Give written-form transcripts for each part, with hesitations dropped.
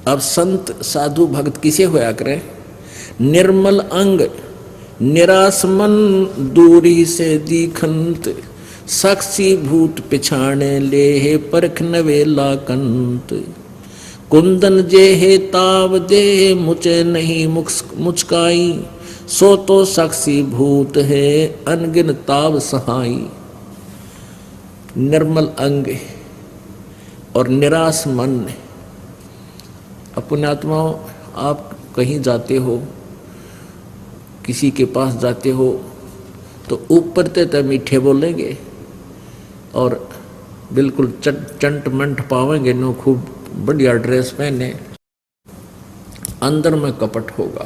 अब संत साधु भक्त किसे होया करे? निर्मल अंग निराश मन दूरी से दीखंत, साक्षी भूत पिछाणे ले हे परख नवेला कंत। कुंदन जे हे ताव दे मुझे नहीं मुचकाई, सो तो साक्षी भूत है अनगिन ताव सहाई। निर्मल अंग और निराश मन। अपने आत्माओं, आप कहीं जाते हो, किसी के पास जाते हो तो ऊपर ते मीठे बोलेंगे और बिल्कुल चंट मंट पावेंगे नो, खूब बढ़िया ड्रेस पहने, अंदर में कपट होगा,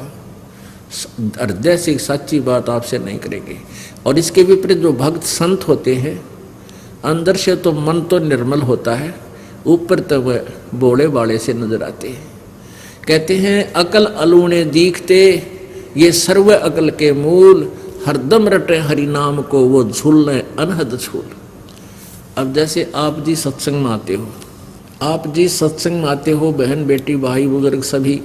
हृदय से सच्ची बात आपसे नहीं करेंगे। और इसके विपरीत जो भक्त संत होते हैं, अंदर से तो मन तो निर्मल होता है, ऊपर तो वह बोले बाले से नजर आते हैं। कहते हैं अकल अलूणे दीखते, ये सर्व अकल के मूल, हरदम रटे हरि नाम को वो झूलने अनहद झूल। अब जैसे आप जी सत्संग में आते हो, आप जी सत्संग में आते हो, बहन बेटी भाई बुजुर्ग सभी,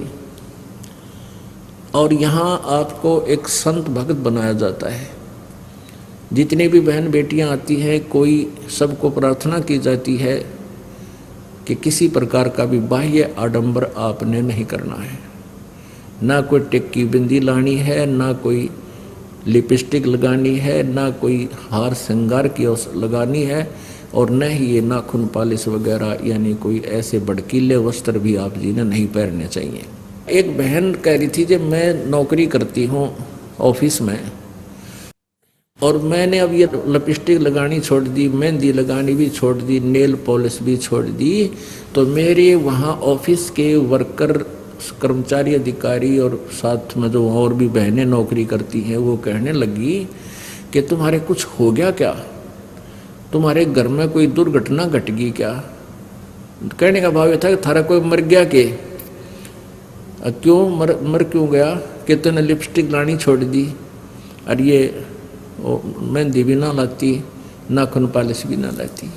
और यहाँ आपको एक संत भक्त बनाया जाता है। जितने भी बहन बेटियां आती हैं, कोई सबको प्रार्थना की जाती है कि किसी प्रकार का भी बाह्य आडंबर आपने नहीं करना है, ना कोई टिक्की बिंदी लानी है, ना कोई लिपस्टिक लगानी है, ना कोई हार श्रृंगार की लगानी है, और न ही ये नाखून पालिश वगैरह यानी कोई ऐसे भड़कीले वस्त्र भी आप जी ने नहीं पहनने चाहिए। एक बहन कह रही थी जब मैं नौकरी करती हूँ ऑफिस में, और मैंने अब ये लिपस्टिक लगानी छोड़ दी, मेहंदी लगानी भी छोड़ दी, नेल पॉलिश भी छोड़ दी, तो मेरे वहाँ ऑफिस के वर्कर कर्मचारी अधिकारी और साथ में जो और भी बहनें नौकरी करती हैं, वो कहने लगी कि तुम्हारे कुछ हो गया क्या, तुम्हारे घर में कोई दुर्घटना घट गई क्या? कहने का भाव ये था कि थारा कोई मर गया के? क्यों मर क्यों गया? कि तूने लिपस्टिक लानी छोड़ दी, और ये मेहंदी भी ना लाती, नाखून पालिश भी ना लाती।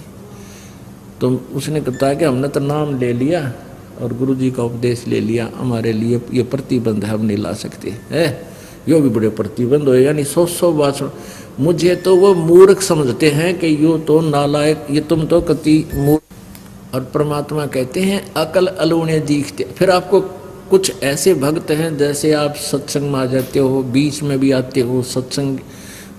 तो उसने कहा कि हमने तो नाम ले लिया और गुरुजी का उपदेश ले लिया, हमारे लिए ये प्रतिबंध है, हम नहीं ला सकते है, यो भी बड़े प्रतिबंध हो, यानी 100 बात। मुझे तो वो मूर्ख समझते हैं कि यो तो नालायक, ये तुम तो कति मूर्ख। और परमात्मा कहते हैं अकल अलूणे दीखते। फिर आपको कुछ ऐसे भक्त हैं, जैसे आप सत्संग में आ जाते हो, बीच में भी आते हो, सत्संग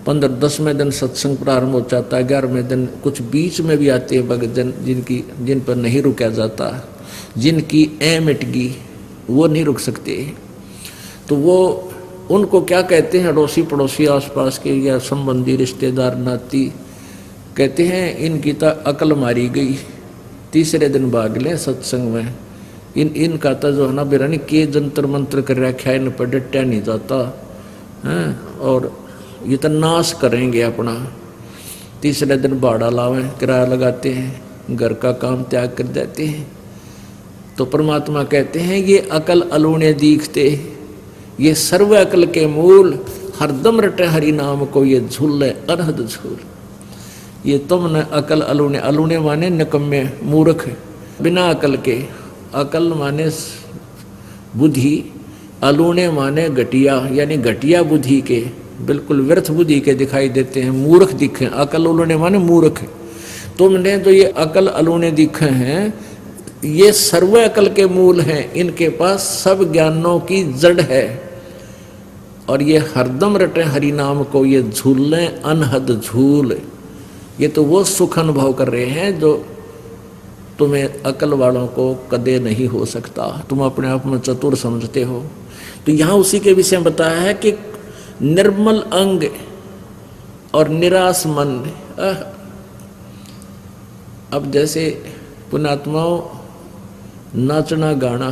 15-10वें दिन सत्संग प्रारंभ हो जाता है, 11वें दिन कुछ बीच में भी आते हैं भक्त जन, जिन पर नहीं रुका जाता, जिनकी मिट गई, वो नहीं रुक सकते। तो वो उनको क्या कहते हैं, अड़ोसी पड़ोसी आसपास के या संबंधी रिश्तेदार नाती, कहते हैं इनकी तो अकल मारी गई, तीसरे दिन भाग लें सत्संग में। इनका तो जो है ना बिरानी के जंतर मंत्र कर रखा है, इन पर डटा नहीं जाता है, और ये तो नाश करेंगे अपना। तीसरे दिन भाड़ा लावें, किराया लगाते हैं, घर का काम त्याग कर देते हैं। तो परमात्मा कहते हैं ये अकल अलूणे दीखते, ये सर्व अकल के मूल, हरदम रटे हरि नाम को ये झूले अनहद झूल। ये तुमने अकल अलूणे, अलूणे माने निकम्मे मूर्ख बिना अकल के, अकल माने बुद्धि, अलूणे माने घटिया यानी घटिया बुद्धि के, बिल्कुल व्यर्थ बुद्धि के दिखाई देते हैं, मूर्ख दिखे। अकल अलूणे माने मूर्ख। तुमने जो ये अकल अलूणे दिखे हैं, ये सर्व अकल के मूल हैं, इनके पास सब ज्ञानों की जड़ है, और ये हरदम रटे हरि नाम को ये झूलें अनहद झूल। ये तो वो सुख अनुभव कर रहे हैं जो तुम्हें अकल वालों को कदे नहीं हो सकता। तुम अपने आप में चतुर समझते हो। तो यहाँ उसी के विषय में बताया है कि निर्मल अंग और निराश मन। अब जैसे पुण्यात्माओं नाचना गाना,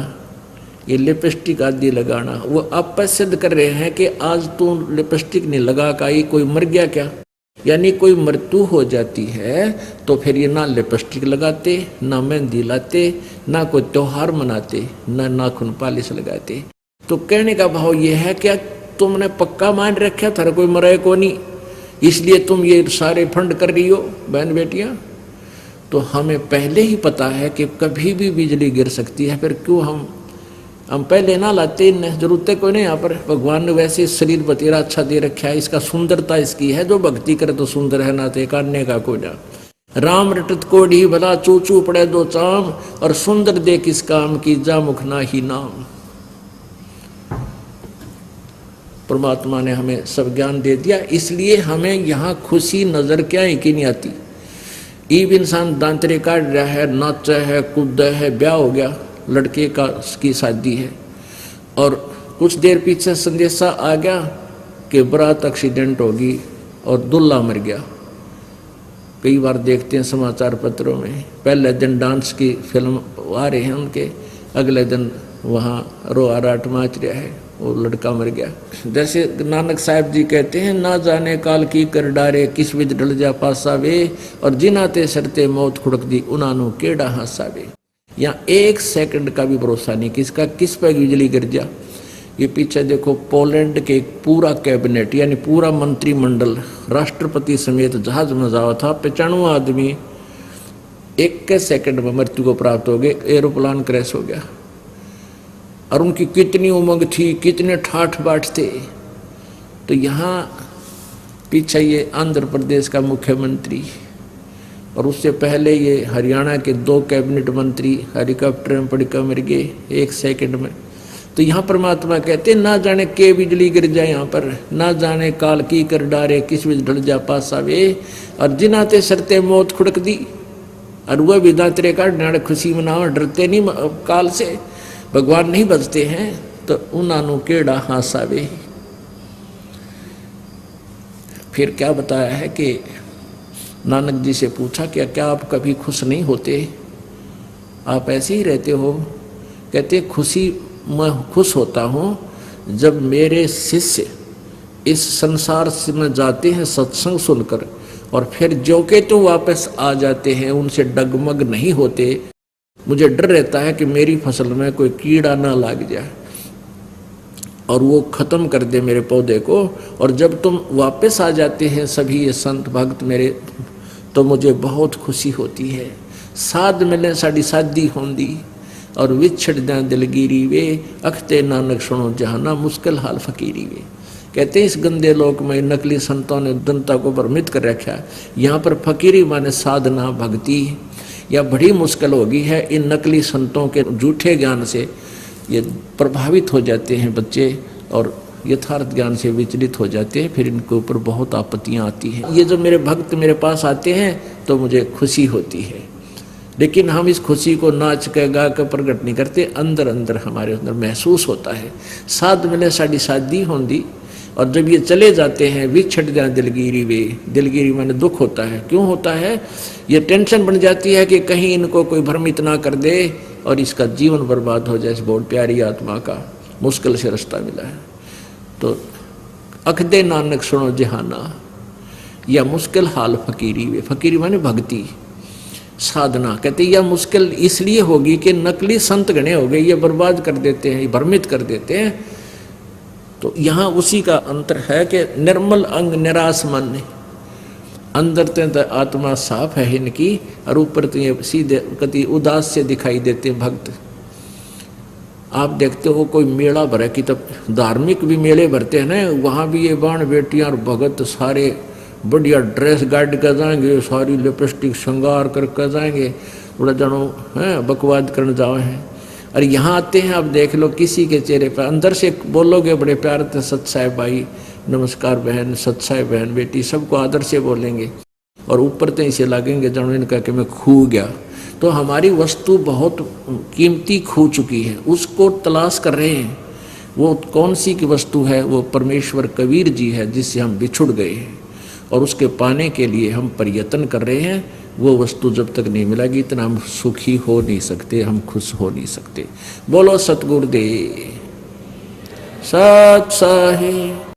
ये लिपस्टिक आदि लगाना, वो आप सिद्ध कर रहे हैं कि आज तू लिपस्टिक नहीं लगा का ये कोई मर गया क्या? यानी कोई मृत्यु हो जाती है तो फिर ये ना लिपस्टिक लगाते, ना मेहंदी लाते, ना कोई त्योहार मनाते, ना नाखून पालिश लगाते। तो कहने का भाव ये है क्या तुमने पक्का मान रखा था कोई मरे को नहीं, इसलिए तुम ये सारे फंड कर रही हो बहन बेटियां? तो हमें पहले ही पता है कि कभी भी बिजली गिर सकती है, फिर क्यों हम हम पहले ना लाते, इन जरूरत कोई नहीं। यहाँ पर भगवान ने वैसे शरीर बतेरा अच्छा दे रखा है, इसका सुंदरता इसकी है, जो भक्ति करे तो सुंदर है, ना ते काटने का कोई ना। राम रटत कोढ़ी भला चूचू पड़े दो चाम, और सुंदर देख इस काम की जा मुख ना ही नाम। परमात्मा ने हमें सब ज्ञान दे दिया, इसलिए हमें यहाँ खुशी नजर क्या है कि नहीं आती। ईब इंसान दांतरे काट रहा है, नाचा है, कूदा है, ब्याह हो गया, लड़के का की शादी है, और कुछ देर पीछे संदेशा आ गया कि बारात एक्सीडेंट होगी और दूल्हा मर गया। कई बार देखते हैं समाचार पत्रों में, पहले दिन डांस की फिल्म आ रहे हैं उनके, अगले दिन वहाँ रोआ राट माच रहा है, वो लड़का मर गया। जैसे नानक साहब जी कहते हैं, ना जाने काल की कर डारे, किस विध डल जा पासा वे, और जिनाते सरते मौत खुड़क दी, उनानु केड़ा हासावे। यहाँ एक सेकंड का भी भरोसा नहीं किसका, किस पर बिजली गिर जा। ये पीछे देखो, पोलैंड के पूरा कैबिनेट यानी पूरा मंत्रिमंडल राष्ट्रपति समेत जहाज में जावा था, 95 आदमी एक के सेकंड में मृत्यु को प्राप्त हो गए, एरोप्लान क्रैश हो गया। और उनकी कितनी उमंग थी, कितने ठाठ बाट थे। तो यहाँ पीछे ये आंध्र प्रदेश का मुख्यमंत्री, और उससे पहले ये हरियाणा के 2 कैबिनेट मंत्री हेलीकॉप्टर में पड़ कर मर गए एक सेकंड में। तो यहाँ परमात्मा कहते ना जाने के बिजली गिर जाए, यहाँ पर ना जाने काल की कर डारे, किस विच ढल जा पासा वे, और जिनाते सरते मौत खुड़क दी। और वह भी दांतरे काटने खुशी मनाओ, डरते नहीं काल से, भगवान नहीं बचते हैं, तो उनानु केड़ा हासावे। फिर क्या बताया है कि नानक जी से पूछा कि क्या आप कभी खुश नहीं होते, आप ऐसे ही रहते हो। कहते खुशी मैं खुश होता हूँ जब मेरे शिष्य इस संसार से में जाते हैं सत्संग सुनकर, और फिर जो के तो वापस आ जाते हैं, उनसे डगमग नहीं होते। मुझे डर रहता है कि मेरी फसल में कोई कीड़ा ना लग जाए और वो खत्म कर दे मेरे पौधे को। और जब तुम वापस आ जाते हैं सभी ये संत भक्त मेरे, तो मुझे बहुत खुशी होती है। साध मिले साड़ी शादी होंदी, और विछड़ दें दिलगिरी वे, अखते नानक सुनो जहाना, मुश्किल हाल फकीरी वे। कहते हैं इस गंदे लोक में नकली संतों ने जनता को भ्रमित कर रखा। यहाँ पर फकीरी माने साधना भक्ति, या बड़ी मुश्किल होगी है। इन नकली संतों के झूठे ज्ञान से ये प्रभावित हो जाते हैं बच्चे, और यथार्थ ज्ञान से विचलित हो जाते हैं, फिर इनके ऊपर बहुत आपत्तियां आती हैं। ये जो मेरे भक्त मेरे पास आते हैं तो मुझे खुशी होती है, लेकिन हम इस खुशी को नाच के गा कर प्रकट नहीं करते, अंदर अंदर हमारे अंदर महसूस होता है। साध मिले साड़ी शादी होंदी, और जब ये चले जाते हैं विछड़ जाए दिलगिरी वे, दिलगिरी माने दुख होता है। क्यों होता है? ये टेंशन बन जाती है कि कहीं इनको कोई भ्रमित ना कर दे और इसका जीवन बर्बाद हो जाए। बहुत प्यारी आत्मा का मुश्किल से रास्ता मिला है। तो अखदे नानक सुनो जहाना, या मुश्किल हाल फकीरी वे, फकीरी माने भक्ति साधना। कहते यह मुश्किल इसलिए होगी कि नकली संत गणे हो गए, ये बर्बाद कर देते हैं, भ्रमित कर देते हैं। तो यहाँ उसी का अंतर है कि निर्मल अंग निराश मन, अंदर तो आत्मा साफ है इनकी, और ऊपर तो ये सीधे कति उदास से दिखाई देते भक्त। आप देखते हो कोई मेला भरे कि तब धार्मिक भी मेले भरते हैं ना, वहाँ भी ये बाण बेटियाँ और भगत सारे बढ़िया ड्रेस गाड़ कर जाएंगे, सारी लिपस्टिक श्रृंगार कर जाएंगे, थोड़ा जानो है बकवाद करने जाओ हैं। और यहाँ आते हैं, आप देख लो किसी के चेहरे पर अंदर से बोलोगे बड़े प्यार से, सत साहेब भाई नमस्कार बहन, सत साहेब बहन बेटी, सबको आदर से बोलेंगे, और ऊपर तो इसे लगेंगे जानो इनका कि मैं खो गया। तो हमारी वस्तु बहुत कीमती खो चुकी है, उसको तलाश कर रहे हैं। वो कौन सी की वस्तु है? वो परमेश्वर कबीर जी है जिससे हम बिछुड़ गए हैं, और उसके पाने के लिए हम प्रयत्न कर रहे हैं। वो वस्तु जब तक नहीं मिलेगी इतना हम सुखी हो नहीं सकते, हम खुश हो नहीं सकते। बोलो सतगुरुदेव सत साहिब।